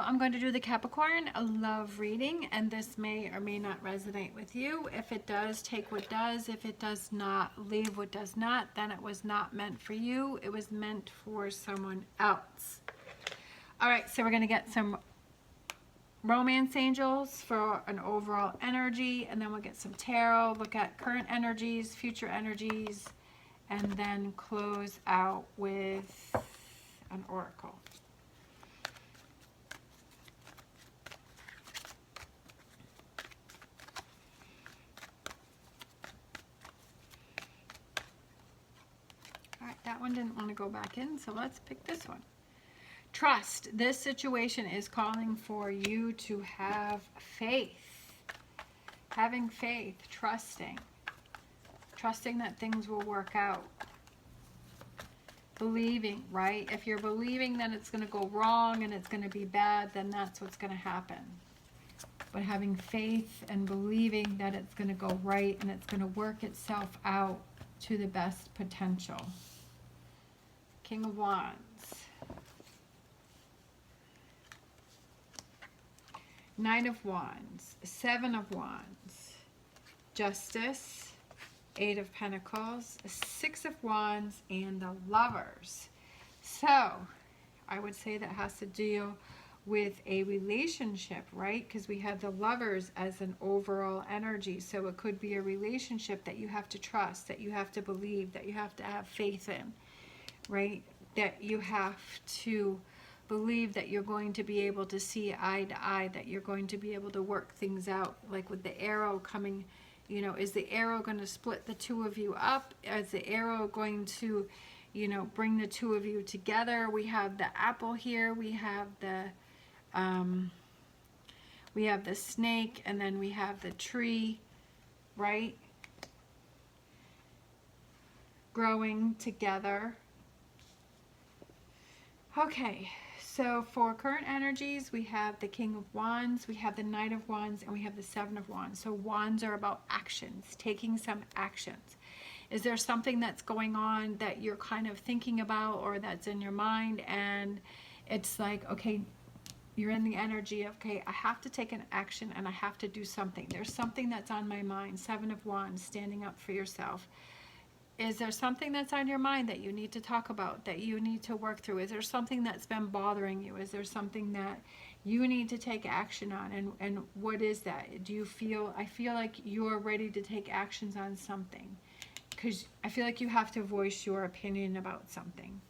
I'm going to do the Capricorn, a love reading, and this may or may not resonate with you. If it does, take what does. If it does not, leave what does not. Then it was not meant for you. It was meant for someone else. All right, so we're going to get some romance angels for an overall energy, and then we'll get some tarot, look at current energies, future energies, and then close out with an oracle. All right, that one didn't want to go back in, so let's pick this one. Trust. This situation is calling for you to have faith. Having faith, trusting. Trusting that things will work out. Believing, right? If you're believing that it's going to go wrong and it's going to be bad, then that's what's going to happen. But having faith and believing that it's going to go right and it's going to work itself out to the best potential. King of Wands. Nine of Wands. Seven of Wands. Justice. Eight of Pentacles. Six of Wands. And the Lovers. So, I would say that has to deal with a relationship, right? Because we have the Lovers as an overall energy. So it could be a relationship that you have to trust, that you have to believe, that you have to have faith in. Right? That you have to believe that you're going to be able to see eye to eye, that you're going to be able to work things out. Like with the arrow coming, you know, is the arrow going to split the two of you up? Is the arrow going to, you know, bring the two of you together? We have the apple here, we have the snake, and then we have the tree, right? Growing together. Okay, so for current energies, we have the King of Wands, we have the Knight of Wands, and we have the Seven of Wands. So wands are about actions, taking some actions. Is there something that's going on that you're kind of thinking about or that's in your mind, and it's like, okay, you're in the energy of, okay, I have to take an action and I have to do something. There's something that's on my mind. Seven of Wands, standing up for yourself. Is there something that's on your mind that you need to talk about, that you need to work through? Is there something that's been bothering you? Is there something that you need to take action on? And what is that? Do you feel, I feel like you're ready to take actions on something. Because I feel like you have to voice your opinion about something.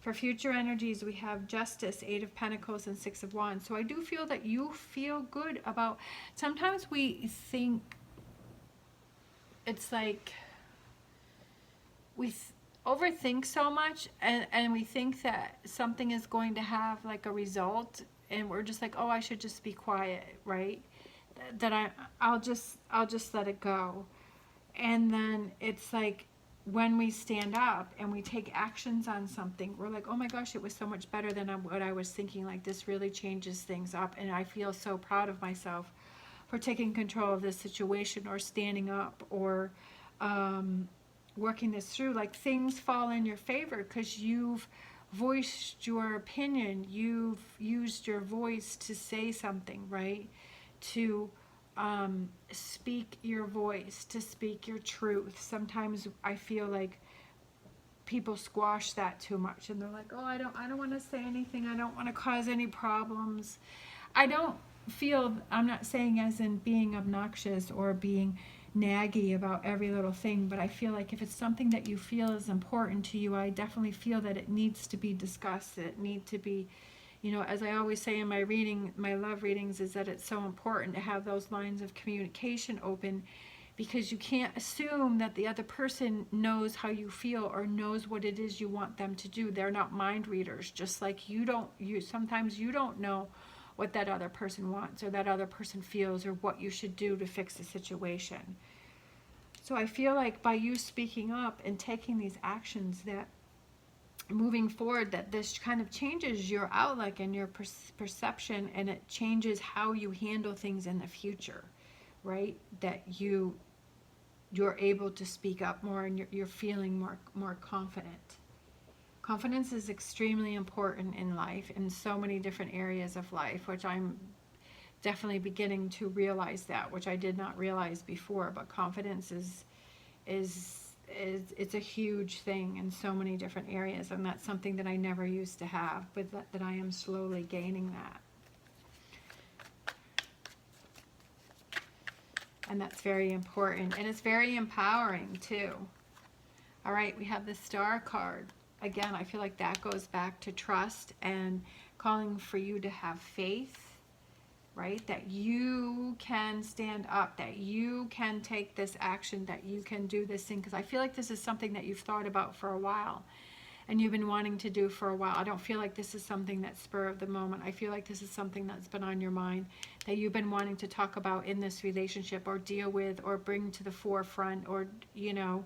For future energies, we have Justice, Eight of Pentacles, and Six of Wands. So I do feel that you feel good about, sometimes we think it's like, we overthink so much, and we think that something is going to have like a result, and we're just like, oh, I should just be quiet, right? That I'll just let it go. And then it's like when we stand up and we take actions on something, we're like, oh my gosh, it was so much better than what I was thinking. Like, this really changes things up, and I feel so proud of myself for taking control of this situation, or standing up, or working this through. Like, things fall in your favor because you've voiced your opinion, you've used your voice to say something, right? To speak your voice, to speak your truth. Sometimes I feel like people squash that too much, and they're like, oh, I don't want to say anything, I don't want to cause any problems. I don't feel, I'm not saying as in being obnoxious or being naggy about every little thing, but I feel like if it's something that you feel is important to you, I definitely feel that it needs to be discussed. It needs to be, you know, as I always say in my reading, my love readings, is that it's so important to have those lines of communication open, because you can't assume that the other person knows how you feel or knows what it is you want them to do. They're not mind readers, just like sometimes you don't know what that other person wants or that other person feels or what you should do to fix the situation. So I feel like by you speaking up and taking these actions, that moving forward, that this kind of changes your outlook and your perception, and it changes how you handle things in the future, right? That you're able to speak up more, and you're feeling more confident Confidence is extremely important in life, in so many different areas of life, which I'm definitely beginning to realize that, which I did not realize before. But confidence is it's a huge thing in so many different areas, and that's something that I never used to have, but that I am slowly gaining that. And that's very important, and it's very empowering too. All right, we have the Star card. Again, I feel like that goes back to trust and calling for you to have faith, right? That you can stand up, that you can take this action, that you can do this thing. Because I feel like this is something that you've thought about for a while and you've been wanting to do for a while. I don't feel like this is something that's spur of the moment. I feel like this is something that's been on your mind, that you've been wanting to talk about in this relationship, or deal with, or bring to the forefront, or, you know,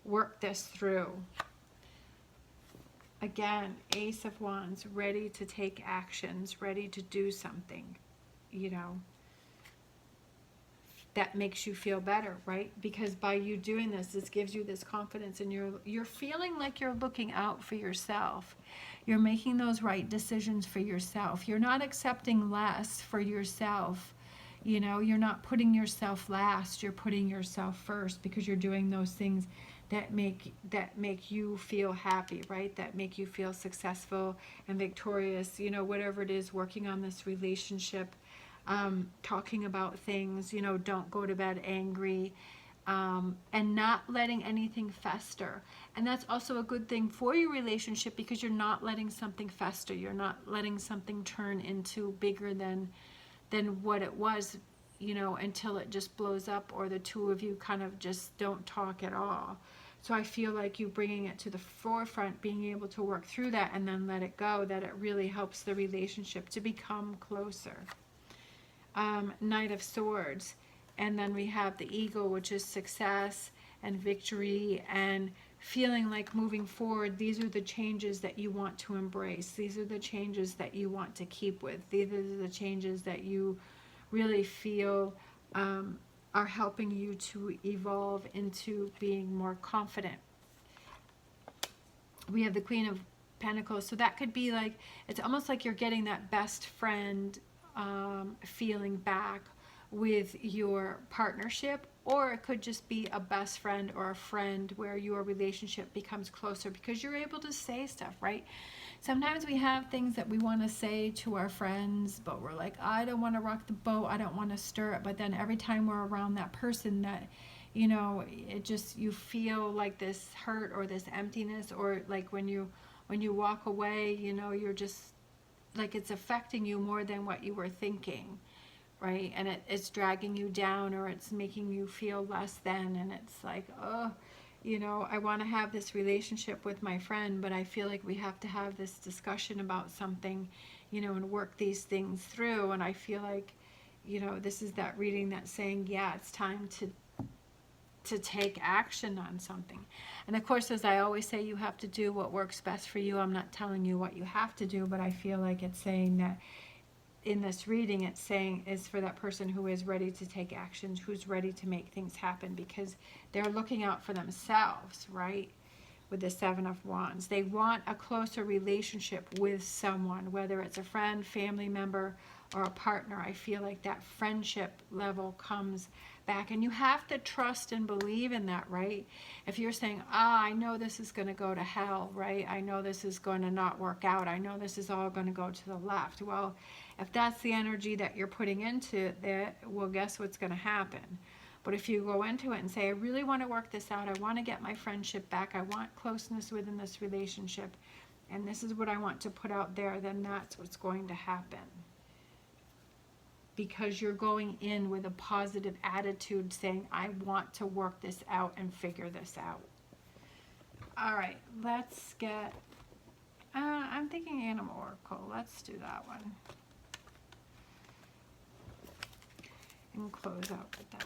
work this through. Again, Ace of Wands, ready to take actions, ready to do something, you know, that makes you feel better, right? Because by you doing this, this gives you this confidence, and you're feeling like you're looking out for yourself. You're making those right decisions for yourself. You're not accepting less for yourself. You know, you're not putting yourself last. You're putting yourself first, because you're doing those things that make you feel happy, right? That make you feel successful and victorious, you know, whatever it is, working on this relationship, talking about things, you know, don't go to bed angry, and not letting anything fester. And that's also a good thing for your relationship, because you're not letting something fester. You're not letting something turn into bigger than what it was, you know, until it just blows up, or the two of you kind of just don't talk at all. So I feel like you bringing it to the forefront, being able to work through that and then let it go, that it really helps the relationship to become closer. Knight of Swords. And then we have the Eagle, which is success and victory and feeling like moving forward. These are the changes that you want to embrace. These are the changes that you want to keep with. These are the changes that you really feel are helping you to evolve into being more confident. We have the Queen of Pentacles. So that could be like, it's almost like you're getting that best friend feeling back with your partnership, or it could just be a best friend or a friend where your relationship becomes closer because you're able to say stuff, right? Sometimes we have things that we want to say to our friends, but we're like, I don't want to rock the boat, I don't want to stir it. But then every time we're around that person, that, you know, it just, you feel like this hurt or this emptiness, or like when you walk away, you know, you're just like, it's affecting you more than what you were thinking, right? And it's dragging you down, or it's making you feel less than, and it's like, oh, you know, I want to have this relationship with my friend, but I feel like we have to have this discussion about something, you know, and work these things through. And I feel like, you know, this is that reading that's saying, yeah, it's time to take action on something. And of course, as I always say, you have to do what works best for you. I'm not telling you what you have to do, but I feel like it's saying that in this reading, it's saying is for that person who is ready to take actions, who's ready to make things happen, because they're looking out for themselves, right? With the Seven of Wands, they want a closer relationship with someone, whether it's a friend, family member, or a partner. I feel like that friendship level comes back, and you have to trust and believe in that, right? If you're saying, I know this is going to go to hell, right? I know this is going to not work out. I know this is all going to go to the left. Well, if that's the energy that you're putting into it, well, guess what's going to happen? But if you go into it and say, I really want to work this out, I want to get my friendship back, I want closeness within this relationship, and this is what I want to put out there, then that's what's going to happen. Because you're going in with a positive attitude, saying, I want to work this out and figure this out. All right, let's get, I'm thinking Animal Oracle. Let's do that one. And close out with that.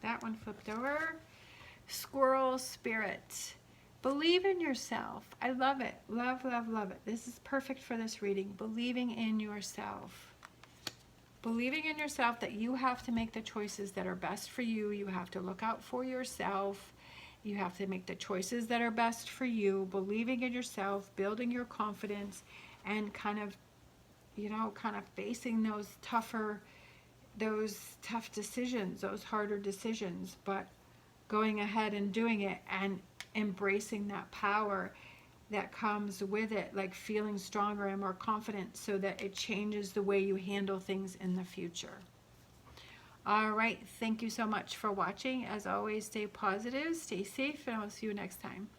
That one flipped over. Squirrel Spirit. Believe in yourself. I love it. Love, love, love it. This is perfect for this reading. Believing in yourself. Believing in yourself, that you have to make the choices that are best for you. You have to look out for yourself. you have to make the choices that are best for you, believing in yourself, building your confidence, and kind of, kind of facing those tough decisions, those harder decisions, but going ahead and doing it and embracing that power that comes with it, like feeling stronger and more confident so that it changes the way you handle things in the future. All right, thank you so much for watching. As always, stay positive, stay safe, and I'll see you next time.